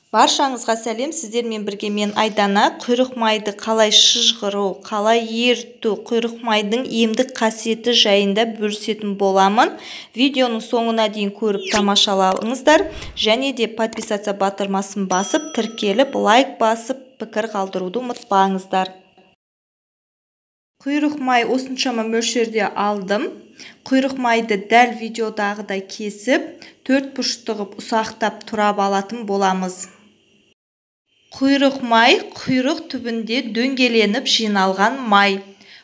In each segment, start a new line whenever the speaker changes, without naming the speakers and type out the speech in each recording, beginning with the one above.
Баршаңызға сәлем, сіздермен бірге мен Айдана. Құйрық майды қалай шыжғыру, қалай еріту, құйрық майдың емдік қасиеті жайында бөлісетін боламын. Видеоның соңына дейін көріп тамашалаңыздар. Және де подписаться батырмасын басып, тіркеліп, лайк басып, пікір қалдыруды ұмытпаңыздар. Құйрық май осыншама мөлшерде алдым. Құйрық майды дәл видеодағыдай кесіп, 4 бұрышты ғып ұсақтап турап алатын боламыз. Құйрық май құйрық түбінде дөңгеленіп жиналған май.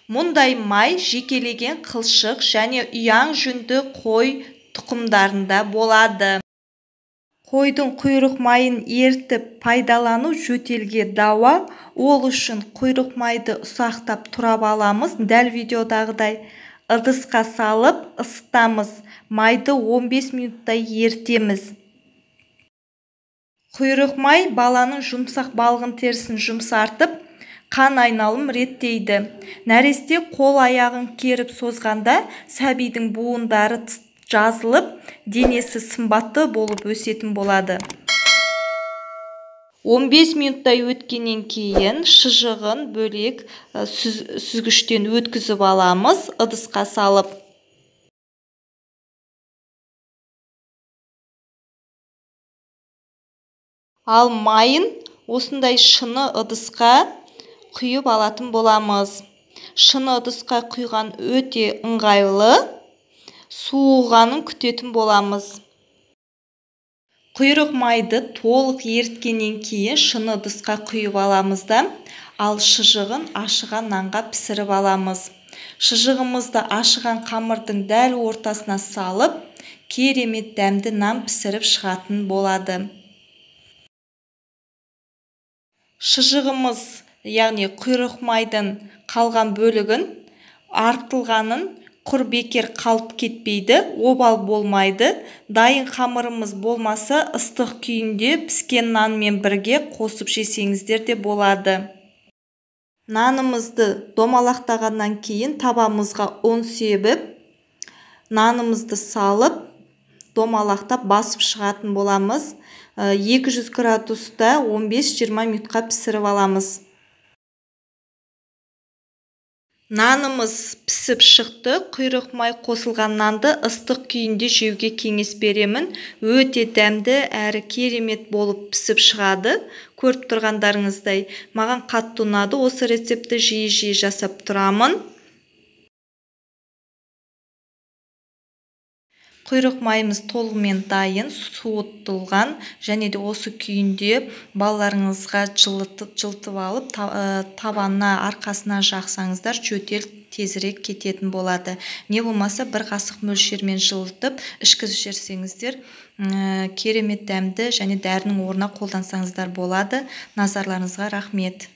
Мұндай май жекелеген қылшық және ұяң жүнді қой тұқымдарында болады. Қойдың құйрық майын ертіп пайдалану жөтелге дауа. Ол үшін құйрық майды ұсақтап турап аламыз. Дәл видеодағыдай ыдысқа салып ысытамыз. Майды 15 минуттай ертеміз. Құйрық май баланың жұмсақ балғын терісін жұмсартып, қан айналым реттейді. Нәресте қол аяғын керіп созғанда сәбидің буындары жазылып, денесі сымбатты болып өсетін болады. 15 минуттай өткеннен кейін шыжығын бөлек сүзгіштен өткізіп аламыз, ыдысқа салып. Ал майын осындай шыны ыдысқа құйып алатын боламыз. Шыны ыдысқа құйған өте ыңғайлы, суығанын күтетін боламыз. Құйрық майды толық еріткеннен кейін шыны ыдысқа құйып аламыз да, ал шыжығын ашыған нанға пісіріп аламыз. Шыжығымызды ашыған қамырдың дәл ортасына салып, керемет дәмді нан пісіріп шығатын болады. Шыжығымыз, яғни құйрық майдың қалған бөлігін артылғанын құр бекер қалып кетпейді, обал болмайды. Дайын қамырымыз болмаса, ыстық күйінде піскен нанмен бірге қосып жесеңіздер де болады. Нанымызды домалақтағаннан кейін табамызға ұн себіп, нанымызды салып, домалақтап басып шығатын боламыз. 200 градуста 15-20 минутқа пісіріп аламыз. Нанымыз пісіп шықты. Құйрық май қосылған нанды ыстық күйінде жеуге кеңес беремін. Өте дәмді әрі керемет болып пісіп шығады. Көріп тұрғандарыңыздай, маған қатты ұнады. Осы рецепті жиі жасап тұрамын. Құйрық майымыз толығымен дайын, суытылған, және де осы күйінде балаларыңызға жылытып алып, табанына, арқасына жақсаңыздар, жөтел тезірек кететін болады. Не болмаса бір қасық мөлшермен жылытып, ішкізіп жіберсеңіздер, керемет дәмді және дәрінің орнына қолдансаңыздар болады. Назарларыңызға рахмет.